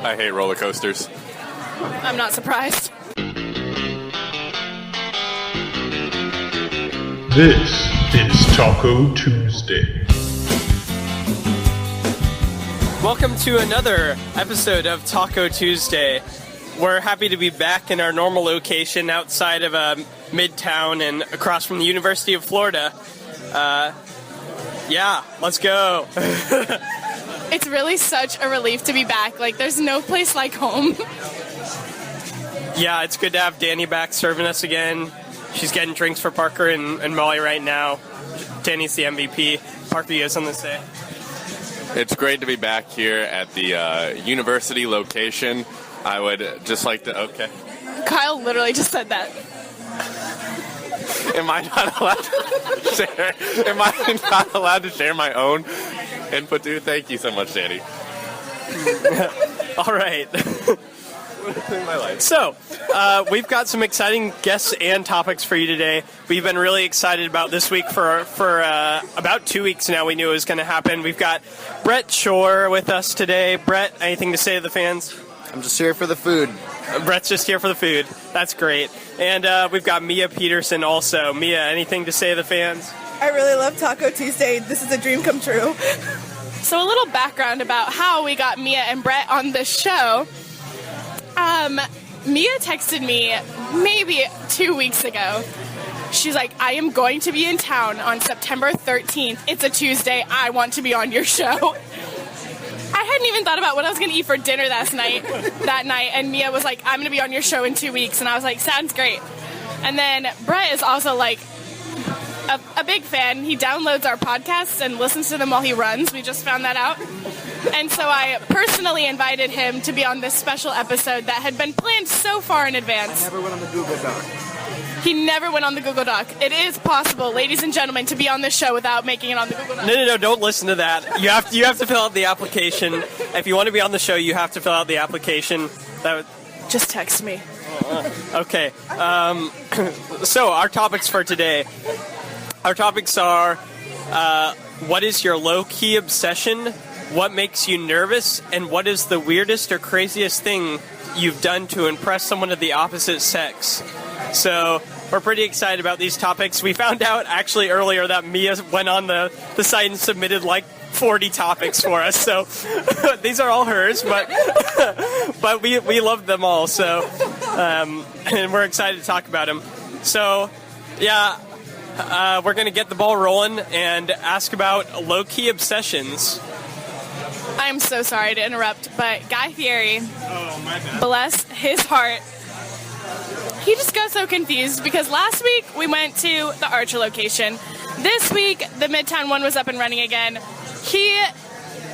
I hate roller coasters. I'm not surprised. This is Taco Tuesday. Welcome to another episode of Taco Tuesday. We're happy to be back in our normal location outside of Midtown and across from the University of Florida. Yeah, let's go. It's really such a relief to be back. Like, there's no place like home. Yeah, it's good to have Danny back serving us again. She's getting drinks for Parker and Molly right now. Danny's the MVP. Parker, you have something to say? It's great to be back here at the university location. I would just like to... Okay. Kyle literally just said that. Am I not allowed to share? Am I not allowed to share my own input, dude? Thank you so much, Danny. All right. My life. So, we've got some exciting guests and topics for you today. We've been really excited about this week for about 2 weeks now. We knew it was going to happen. We've got Brett Shore with us today. Brett, anything to say to the fans? I'm just here for the food. Brett's just here for the food. That's great. And we've got Mia Peterson also. Mia, anything to say to the fans? I really love Taco Tuesday. This is a dream come true. So a little background about how we got Mia and Brett on this show. Mia texted me maybe 2 weeks ago. She's like, I am going to be in town on September 13th. It's a Tuesday. I want to be on your show. I hadn't even thought about what I was going to eat for dinner that night. And Mia was like, I'm going to be on your show in 2 weeks. And I was like, sounds great. And then Brett is also like a big fan. He downloads our podcasts and listens to them while he runs. We just found that out. And so I personally invited him to be on this special episode that had been planned so far in advance. I never went on the Google Doc. He never went on the Google Doc. It is possible, ladies and gentlemen, to be on this show without making it on the Google Doc. No, don't listen to that. You have to fill out the application. If you want to be on the show, you have to fill out the application. Just text me. Okay. So our topics for today. Our topics are, what is your low-key obsession? What makes you nervous? And what is the weirdest or craziest thing you've done to impress someone of the opposite sex? So we're pretty excited about these topics. We found out actually earlier that Mia went on the site and submitted like 40 topics for us. So these are all hers, but we love them all. So and we're excited to talk about them. So yeah, we're going to get the ball rolling and ask about low-key obsessions. I'm so sorry to interrupt, but Guy Fieri, My bad. bless his heart, he just got so confused because last week we went to the Archer location. This week, the Midtown one was up and running again. He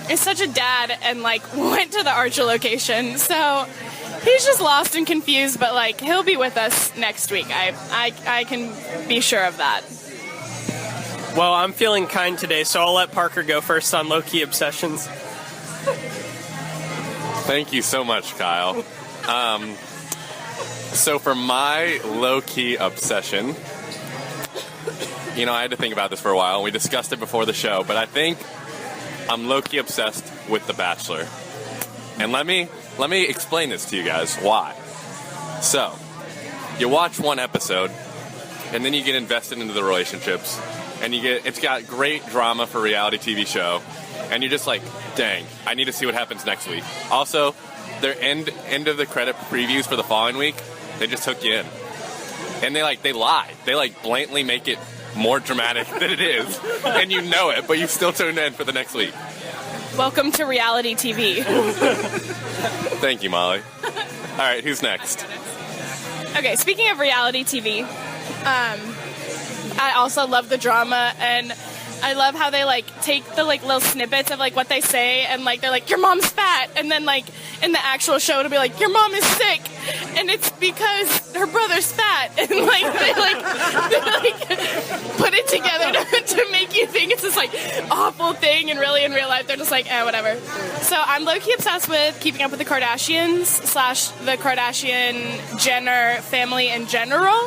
is such a dad and, went to the Archer location. So he's just lost and confused, but, he'll be with us next week. I can be sure of that. Well, I'm feeling kind today, so I'll let Parker go first on low-key obsessions. Thank you so much, Kyle. So for my low-key obsession, I had to think about this for a while, and we discussed it before the show, but I think I'm low-key obsessed with The Bachelor. And let me explain this to you guys, why. So, you watch one episode, and then you get invested into the relationships, and it's got great drama for a reality TV show, and you're just like, dang, I need to see what happens next week. Also, their end of the credit previews for the following week, they just hook you in. And they lie. They blatantly make it more dramatic than it is. And you know it, but you still tune in for the next week. Welcome to reality TV. Thank you, Molly. All right, who's next? Okay, speaking of reality TV, I also love the drama, and I love how they take the little snippets of what they say, and they're like, your mom's fat, and then in the actual show it'll be like, your mom is sick, and it's because her brother's fat, and they put it together to make you think it's this awful thing, and really in real life they're just whatever. So I'm low-key obsessed with keeping up with the Kardashians / the Kardashian Jenner family in general.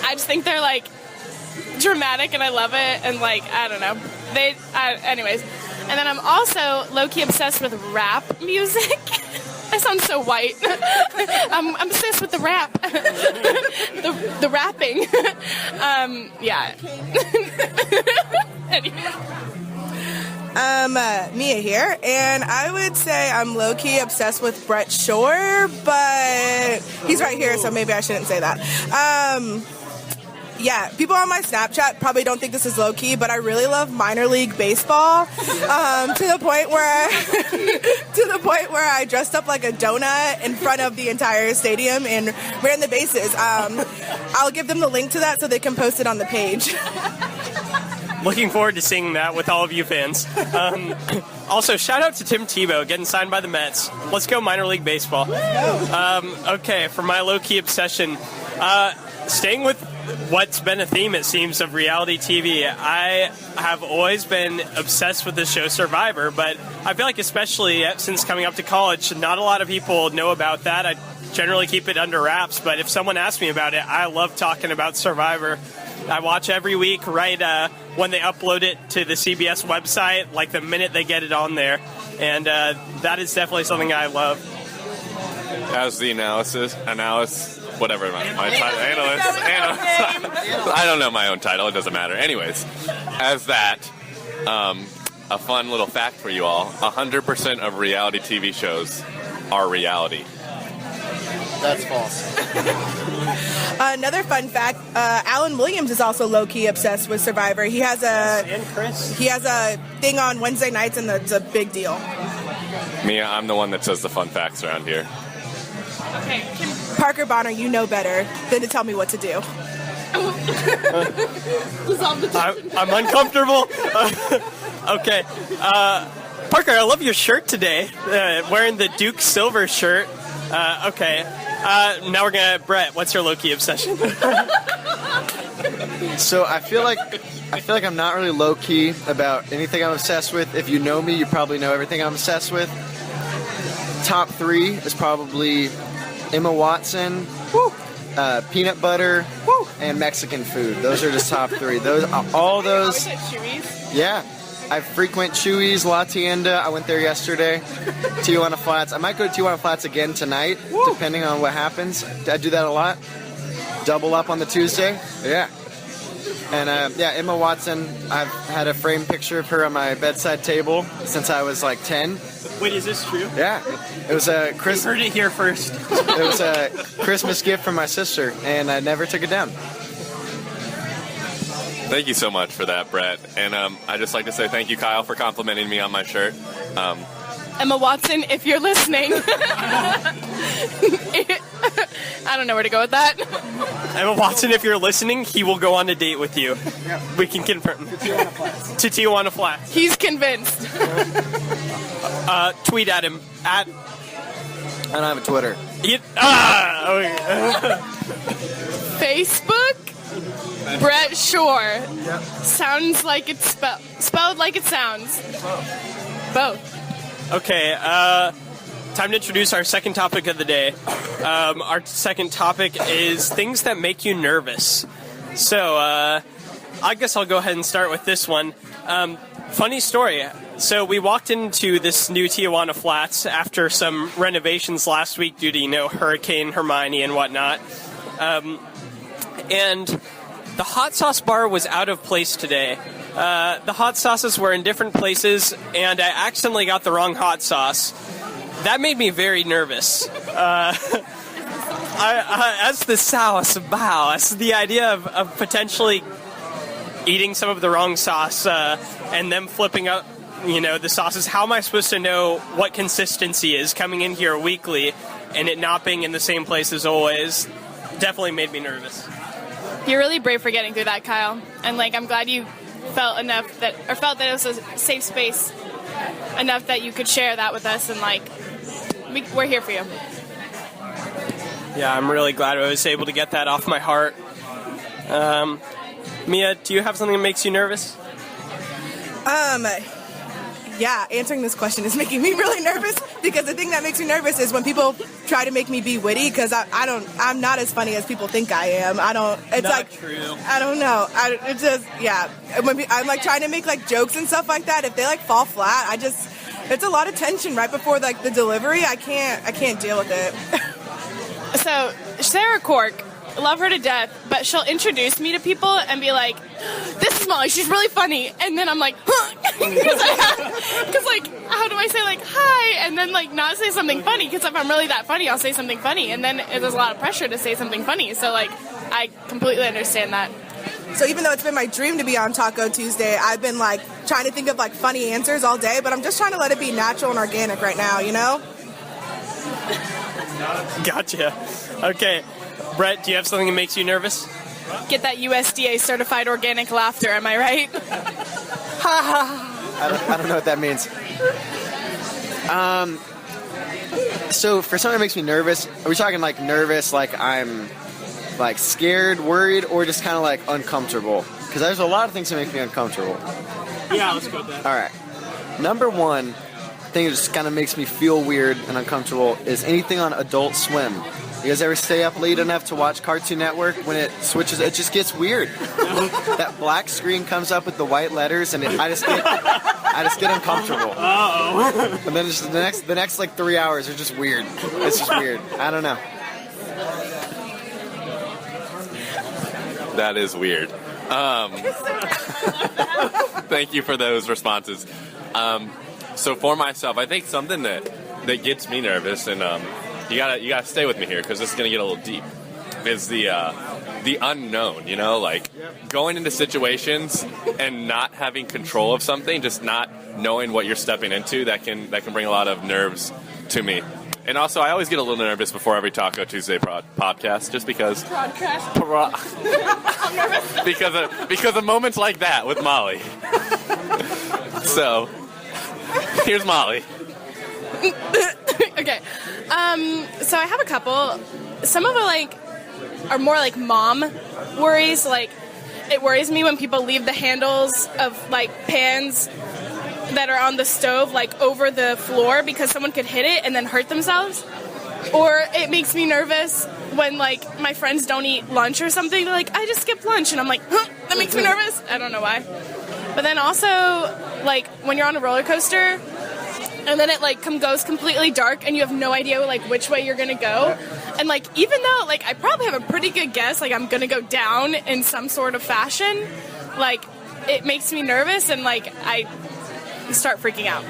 I just think they're dramatic, and I love it, and I don't know. Anyways, And then I'm also low-key obsessed with rap music. I sound so white. I'm obsessed with the rap. the rapping. Yeah. Anyway. Mia here, and I would say I'm low-key obsessed with Brett Shore, but he's right here, so maybe I shouldn't say that. Yeah, people on my Snapchat probably don't think this is low-key, but I really love minor league baseball to the point where I dressed up like a donut in front of the entire stadium and ran the bases. I'll give them the link to that so they can post it on the page. Looking forward to seeing that with all of you fans. Also, shout out to Tim Tebow getting signed by the Mets. Let's go minor league baseball. Okay, for my low-key obsession, staying with what's been a theme, it seems, of reality TV, I have always been obsessed with the show Survivor, but I feel like especially since coming up to college, not a lot of people know about that. I generally keep it under wraps, but if someone asks me about it, I love talking about Survivor. I watch every week right when they upload it to the CBS website, like the minute they get it on there, and that is definitely something I love. As the whatever my title, analyst. I don't know my own title. It doesn't matter. Anyways, as that, a fun little fact for you all: 100% of reality TV shows are reality. That's false. Another fun fact: Alan Williams is also low-key obsessed with Survivor. He has a thing on Wednesday nights, and it's a big deal. Mia, I'm the one that says the fun facts around here. Okay, Parker Bonner, you know better than to tell me what to do. I'm uncomfortable. Okay. Parker, I love your shirt today. Wearing the Duke Silver shirt. Okay. Now we're gonna... Brett, what's your low-key obsession? So I feel like I'm not really low-key about anything I'm obsessed with. If you know me, you probably know everything I'm obsessed with. Top 3 is probably Emma Watson, peanut butter, and Mexican food. Those are just top 3. All those. Yeah. I frequent Chewy's, La Tienda. I went there yesterday. Tijuana Flats. I might go to Tijuana Flats again tonight, depending on what happens. I do that a lot. Double up on the Tuesday. Yeah. And Emma Watson, I've had a framed picture of her on my bedside table since I was like 10. Wait, is this true? Yeah. It was a You heard it here first. It was a Christmas gift from my sister, and I never took it down. Thank you so much for that, Brett. And I'd just like to say thank you, Kyle, for complimenting me on my shirt. Emma Watson, if you're listening. I don't know where to go with that. Emma Watson, if you're listening, he will go on a date with you. Yeah. We can confirm. To Tijuana Flats. He's convinced. Tweet at him. I don't have a Twitter. Facebook? Brett Shore. Yep. Sounds like it's spelled like it sounds. Both. Okay, time to introduce our second topic of the day. Our second topic is things that make you nervous. So, I guess I'll go ahead and start with this one. Funny story. So we walked into this new Tijuana Flats after some renovations last week due to, Hurricane Hermione and whatnot. And the hot sauce bar was out of place today. The hot sauces were in different places, and I accidentally got the wrong hot sauce. That made me very nervous. As the sauce, as the idea of potentially eating some of the wrong sauce and them flipping up, the sauces. How am I supposed to know what consistency is coming in here weekly and it not being in the same place as always? Definitely made me nervous. You're really brave for getting through that, Kyle. And I'm glad you felt that it was a safe space enough that you could share that with us, and we're here for you. Yeah, I'm really glad I was able to get that off my heart. Mia, do you have something that makes you nervous? Yeah, answering this question is making me really nervous because the thing that makes me nervous is when people try to make me be witty because I'm not as funny as people think I am. It's Not like, true. I don't know. It's just, yeah. When I'm like trying to make like jokes and stuff like that, if they like fall flat, it's a lot of tension right before like the delivery. I can't deal with it. So Sarah Cork, love her to death, but she'll introduce me to people and be like, "This is Molly. She's really funny," and then I'm like, "Huh?" Because like, how do I say like hi and then like not say something funny? Because if I'm really that funny, I'll say something funny, and then there's a lot of pressure to say something funny. So like, I completely understand that. So even though it's been my dream to be on Taco Tuesday, I've been like trying to think of like funny answers all day, but I'm just trying to let it be natural and organic right now, you know? Gotcha. Okay. Brett, do you have something that makes you nervous? Get that USDA certified organic laughter. Am I right? I don't know what that means. So for something that makes me nervous, are we talking like nervous, like I'm like scared, worried, or just kind of like uncomfortable? Because there's a lot of things that make me uncomfortable. Yeah, let's go with that. All right. Number one thing that just kind of makes me feel weird and uncomfortable is anything on Adult Swim. You guys ever stay up late enough to watch Cartoon Network? When it switches, it just gets weird. That black screen comes up with the white letters, and I just get uncomfortable. Uh-oh. And then just the next like 3 hours are just weird. It's just weird. I don't know. That is weird. Thank you for those responses. So for myself, I think something that gets me nervous, and you gotta stay with me here because this is gonna get a little deep, is the unknown. You know, like going into situations and not having control of something, just not knowing what you're stepping into. That can bring a lot of nerves to me. And also, I always get a little nervous before every Taco Tuesday podcast, just because. I'm nervous. because of moments like that with Molly. So, here's Molly. Okay. So I have a couple. Some of them are more like mom worries. Like, it worries me when people leave the handles of like pans that are on the stove like over the floor because someone could hit it and then hurt themselves. Or it makes me nervous when like my friends don't eat lunch or something. They're like, "I just skipped lunch," and I'm like, "Huh, that makes me nervous." I don't know why. But then also like when you're on a roller coaster and then it like goes completely dark and you have no idea like which way you're gonna go, and like even though like I probably have a pretty good guess, like I'm gonna go down in some sort of fashion, like it makes me nervous and like I start freaking out.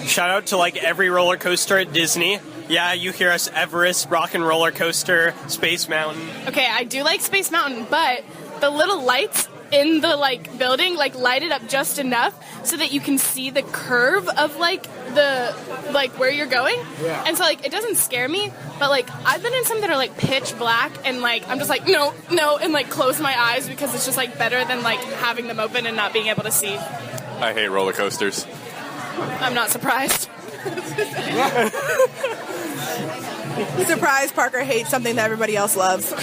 Shout out to like every roller coaster at Disney. Yeah, you hear us: Everest, Rock and Roller Coaster, Space Mountain. Okay, I do like Space Mountain, but the little lights in the like building like light it up just enough so that you can see the curve of like the like where you're going. Yeah. And so like it doesn't scare me, but like I've been in some that are like pitch black and like I'm just like no and like close my eyes because it's just like better than like having them open and not being able to see. I hate roller coasters. I'm not surprised. Surprise, Parker hates something that everybody else loves.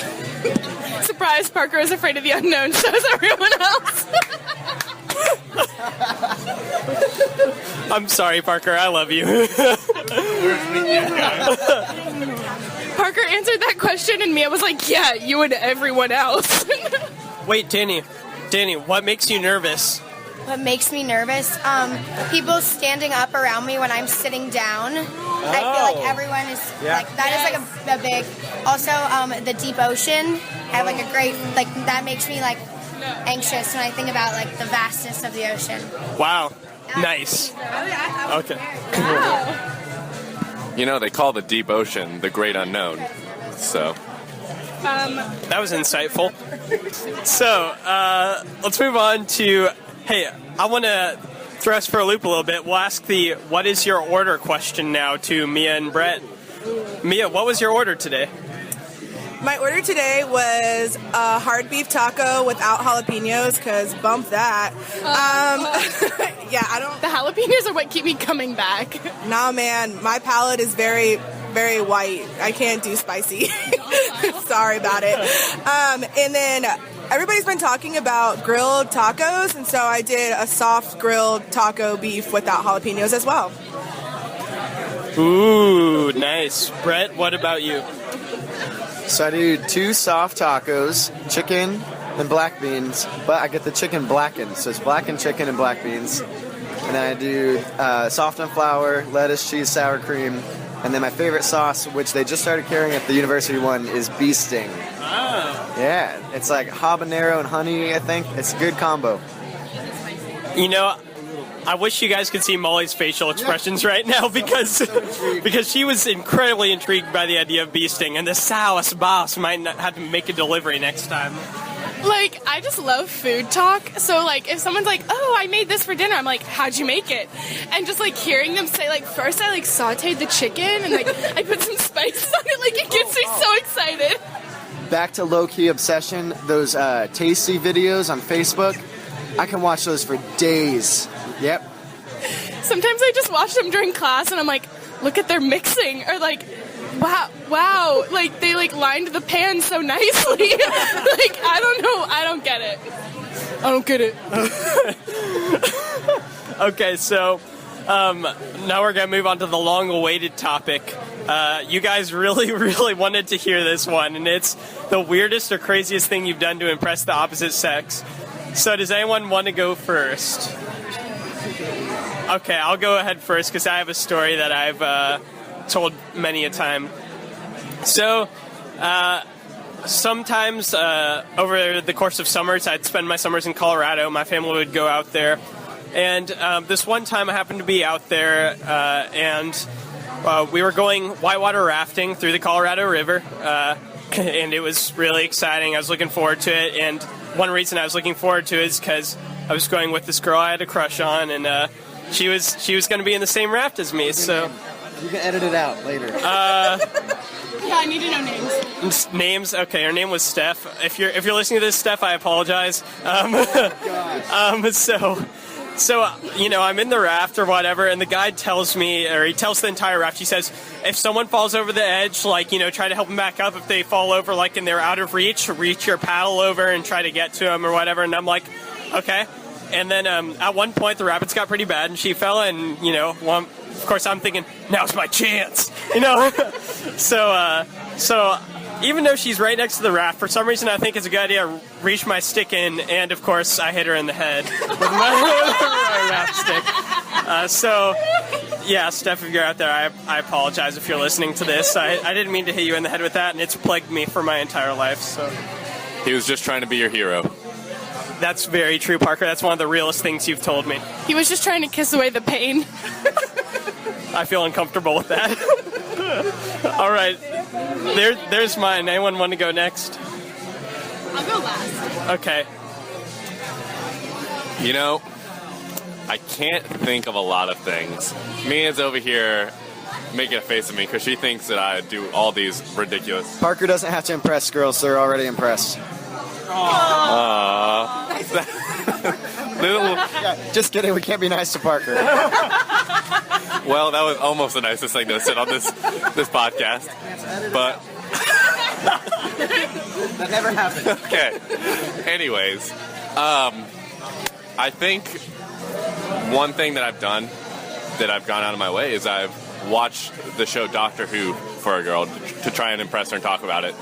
Surprise, Parker is afraid of the unknown, so is everyone else. I'm sorry, Parker. I love you. Parker answered that question and Mia was like, "Yeah, you and everyone else." Wait, Danny, what makes you nervous? What makes me nervous? People standing up around me when I'm sitting down. I feel like everyone is like that is like a big. Also, the deep ocean. I have like a great like that makes me like anxious when I think about like the vastness of the ocean. Wow, nice. Okay. You know, they call the deep ocean the great unknown. So. That was insightful. So, let's move on to. Hey, I want to throw us for a loop a little bit. We'll ask the "What is your order?" question now to Mia and Brett. Mia, what was your order today? My order today was a hard beef taco without jalapenos, because bump that. Yeah, I don't... The jalapenos are what keep me coming back. Nah, man, my palate is very, very white. I can't do spicy. Sorry about it. And then everybody's been talking about grilled tacos, and so I did a soft grilled taco beef without jalapenos as well. Ooh, nice. Brett, what about you? So I do 2 soft tacos, chicken and black beans, but I get the chicken blackened, so it's blackened chicken and black beans. And then I do soft on flour, lettuce, cheese, sour cream, and then my favorite sauce, which they just started carrying at the university one, is bee sting. Oh. Yeah, it's like habanero and honey, I think. It's a good combo. You know, I wish you guys could see Molly's facial expressions right now because she was incredibly intrigued by the idea of bee sting, and the sauce boss might not have to make a delivery next time. Like, I just love food talk. So, like, if someone's like, oh, I made this for dinner, I'm like, how'd you make it? And just, like, hearing them say, like, first I, like, sauteed the chicken and, like, I put some spices on it, like, it gets me so excited. Back to low-key obsession, those tasty videos on Facebook, I can watch those for days. Yep. Sometimes I just watch them during class and I'm like, look at their mixing. Or, like, wow, like, they, like, lined the pan so nicely. Like, I don't know, I don't get it. Okay, so now we're going to move on to the long-awaited topic. You guys really, really wanted to hear this one, and it's the weirdest or craziest thing you've done to impress the opposite sex. So does anyone want to go first? Okay, I'll go ahead first because I have a story that I've told many a time. So, sometimes over the course of summers, I'd spend my summers in Colorado. My family would go out there. And this one time I happened to be out there, and we were going whitewater rafting through the Colorado River. And it was really exciting. I was looking forward to it. And one reason I was looking forward to it is because I was going with this girl I had a crush on, and she was going to be in the same raft as me. So you can edit it out later. Yeah, I need to know names. Names? Okay, her name was Steph. If you're listening to this, Steph, I apologize. So you know, I'm in the raft or whatever, and the guide tells me, or he tells the entire raft, he says, if someone falls over the edge, like, you know, try to help them back up. If they fall over, like, and they're out of reach your paddle over and try to get to them or whatever. And I'm like, okay. And then at one point, the rapids got pretty bad, and she fell, and, you know, well, of course, I'm thinking, now's my chance, you know? So even though she's right next to the raft, for some reason I think it's a good idea to reach my stick in, and of course I hit her in the head with my raft stick. So, yeah, Steph, if you're out there, I apologize if you're listening to this. I didn't mean to hit you in the head with that, and it's plagued me for my entire life. So He was just trying to be your hero. That's very true, Parker. That's one of the realest things you've told me. He was just trying to kiss away the pain. I feel uncomfortable with that. All right. There's mine. Anyone want to go next? I'll go last. Okay. You know, I can't think of a lot of things. Mia's over here making a face at me because she thinks that I do all these ridiculous... Parker doesn't have to impress girls, so they're already impressed. Just kidding, we can't be nice to Parker. Well, that was almost the nicest thing to sit on this podcast. But That never happened. okay. Anyways, I think one thing that I've done that I've gone out of my way is I've watched the show Doctor Who for a girl to try and impress her and talk about it.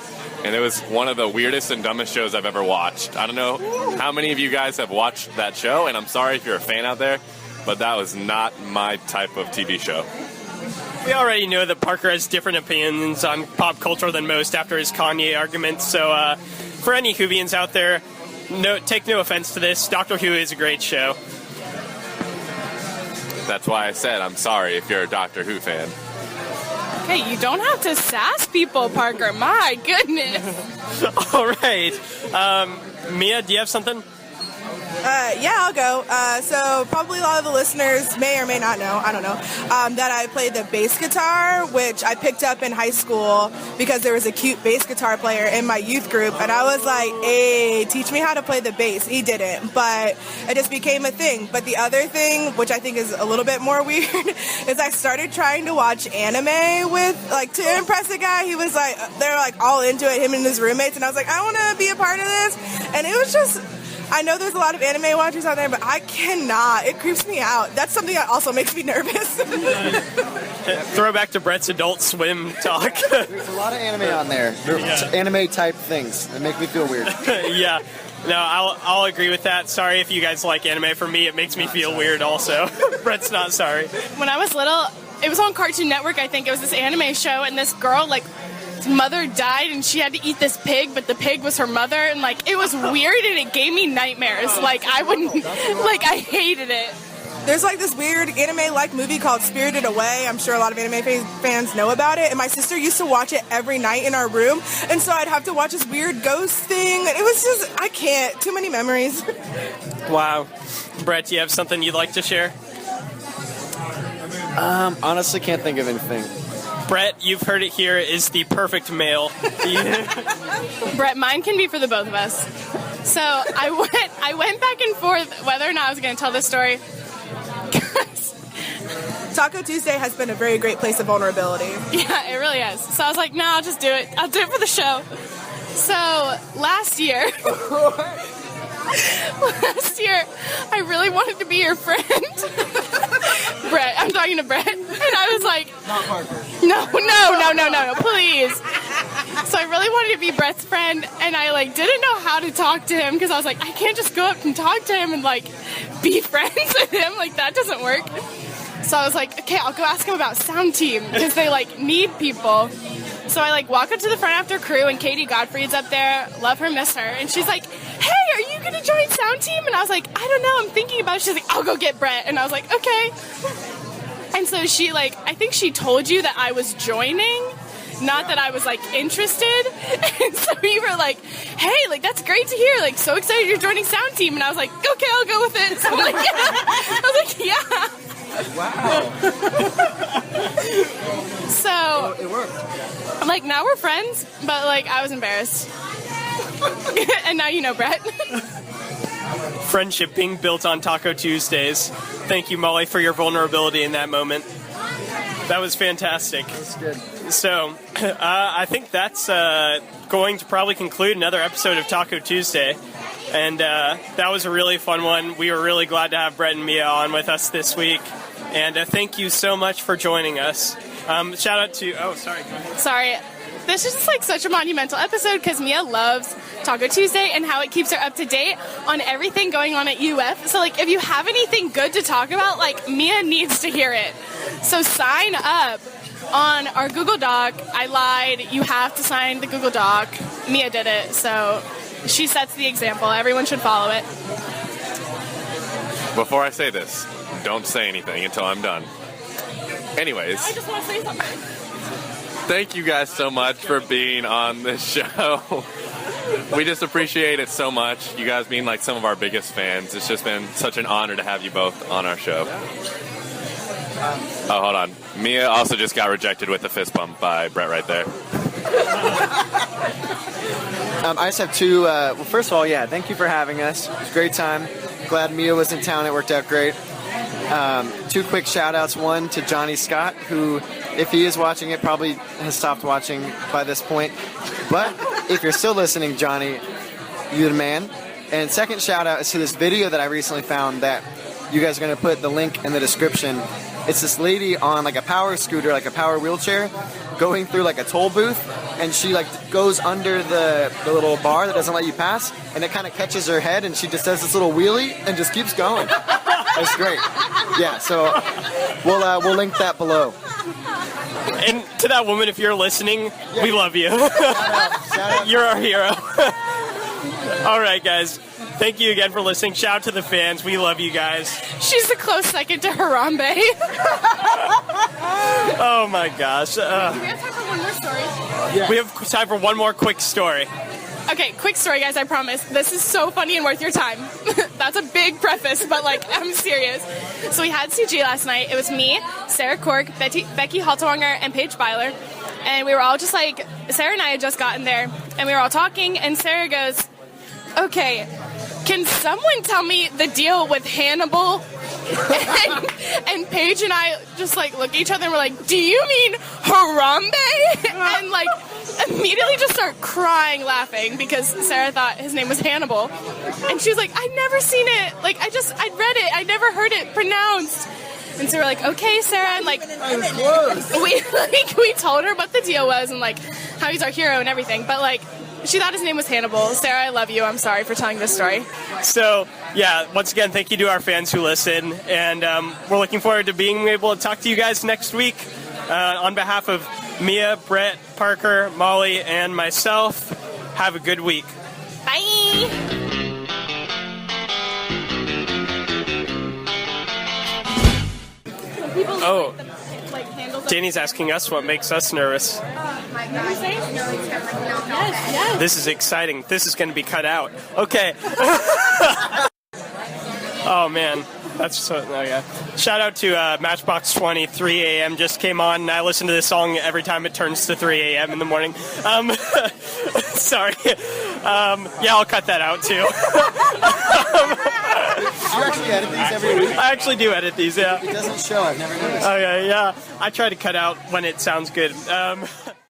And it was one of the weirdest and dumbest shows I've ever watched. I don't know how many of you guys have watched that show, and I'm sorry if you're a fan out there, but that was not my type of TV show. We already know that Parker has different opinions on pop culture than most after his Kanye argument. So for any Whovians out there, take no offense to this. Doctor Who is a great show. That's why I said I'm sorry if you're a Doctor Who fan. Okay, you don't have to sass people, Parker. My goodness. All right. Mia, do you have something? Yeah, I'll go. So probably a lot of the listeners may or may not know, I don't know, that I played the bass guitar, which I picked up in high school because there was a cute bass guitar player in my youth group, and I was like, hey, teach me how to play the bass. He didn't, but it just became a thing. But the other thing, which I think is a little bit more weird, is I started trying to watch anime with, like, to impress a guy. He was like, they're like all into it, him and his roommates, and I was like, I want to be a part of this. And it was just, I know there's a lot of anime watchers out there, but I cannot. It creeps me out. That's something that also makes me nervous. Throwback to Brett's Adult Swim talk. There's a lot of anime on there. Anime type things that make me feel weird. Yeah. No, I'll agree with that. Sorry if you guys like anime. For me, it makes me feel weird also. Brett's not sorry. When I was little, it was on Cartoon Network, I think. It was this anime show, and this girl, like, his mother died, and she had to eat this pig, but the pig was her mother, and, like, it was weird, and it gave me nightmares. Like, I wouldn't, like, I hated it. There's like this weird anime-like movie called Spirited Away. I'm sure a lot of anime fans know about it. And my sister used to watch it every night in our room. And so I'd have to watch this weird ghost thing. And it was just, I can't. Too many memories. Wow. Brett, do you have something you'd like to share? Honestly, can't think of anything. Brett, you've heard it here, is the perfect male. Brett, mine can be for the both of us. So I went back and forth whether or not I was going to tell this story. Taco Tuesday has been a very great place of vulnerability. Yeah, it really is. So I was like, no, I'll just do it. I'll do it for the show. So last year, I really wanted to be your friend. Brett, I'm talking to Brett. And I was like, Not Parker. No, please. So I really wanted to be Brett's friend, and I, like, didn't know how to talk to him because I was like, I can't just go up and talk to him and, like, be friends with him. Like, that doesn't work. So I was like, okay, I'll go ask him about Sound Team because they, like, need people. So I, like, walk up to the front after crew, and Katie Godfrey's up there. Love her, miss her. And she's like, hey, are you going to join Sound Team? And I was like, I don't know. I'm thinking about it. She's like, I'll go get Brett. And I was like, okay. And so she, like, I think she told you that I was joining, not that I was, like, interested. And so you were like, hey, like, that's great to hear. Like, so excited you're joining Sound Team. And I was like, okay, I'll go with it. So I'm like, yeah. I was like, yeah. Wow. So It worked. like, now we're friends, but, like, I was embarrassed. And now you know Brett. Friendship being built on Taco Tuesdays. Thank you, Molly, for your vulnerability in that moment. That was fantastic. That's good. So, I think that's going to probably conclude another episode of Taco Tuesday. And that was a really fun one. We were really glad to have Brett and Mia on with us this week. And thank you so much for joining us. Shout out to... Oh, sorry. Go ahead. Sorry. This is just, like, such a monumental episode because Mia loves Taco Tuesday and how it keeps her up to date on everything going on at UF. So, like, if you have anything good to talk about, like, Mia needs to hear it. So sign up on our Google Doc. I lied. You have to sign the Google Doc. Mia did it, so she sets the example. Everyone should follow it. Before I say this, don't say anything until I'm done. Anyways, I just want to say something. thank you guys so much for being on this show. We just appreciate it so much. You guys being, like, some of our biggest fans. It's just been such an honor to have you both on our show. Oh, hold on. Mia also just got rejected with a fist bump by Brett right there. I just have two. Well, first of all, yeah, thank you for having us. It was a great time. Glad Mia was in town. It worked out great. Two quick shout outs. One to Johnny Scott, who, if he is watching it, probably has stopped watching by this point. But if you're still listening, Johnny, you're the man. And second shout out is to this video that I recently found that you guys are going to put the link in the description. It's this lady on, like, a power scooter, like a power wheelchair, going through, like, a toll booth, and she, like, goes under the little bar that doesn't let you pass, and it kind of catches her head, and she just does this little wheelie and just keeps going. It's great. Yeah, so we'll link that below. And to that woman, if you're listening, we love you. Shout out. You're our hero. All right, guys. Thank you again for listening. Shout out to the fans. We love you guys. She's a close second to Harambe. Oh, my gosh. Do we have time for one more story? We have time for one more quick story. Okay, quick story, guys, I promise. This is so funny and worth your time. That's a big preface, but, like, I'm serious. So we had CG last night. It was me, Sarah Cork, Becky Halterwanger, and Paige Byler. And we were all just like, Sarah and I had just gotten there, and we were all talking, and Sarah goes, okay, can someone tell me the deal with Hannibal? And Paige and I just, like, look at each other and we're like, do you mean Harambe? And, like, immediately just start crying laughing because Sarah thought his name was Hannibal. And she was like, I've never seen it. Like, I'd read it. I never heard it pronounced. And so we're like, okay, Sarah, and, like, we told her what the deal was and, like, how he's our hero and everything. But, like, she thought his name was Hannibal. Sarah, I love you. I'm sorry for telling this story. So, yeah, once again, thank you to our fans who listen. And we're looking forward to being able to talk to you guys next week. On behalf of Mia, Brett, Parker, Molly, and myself, have a good week. Bye. Oh, Danny's asking us what makes us nervous. Yes. This is exciting. This is going to be cut out. Okay. Oh, man. That's so, oh, yeah. Shout out to Matchbox 20, 3 a.m. just came on, and I listen to this song every time it turns to 3 a.m. in the morning. Sorry. Yeah, I'll cut that out, too. You actually edit these every week? I actually do edit these, yeah. It doesn't show. I've never noticed. Okay, yeah. I try to cut out when it sounds good.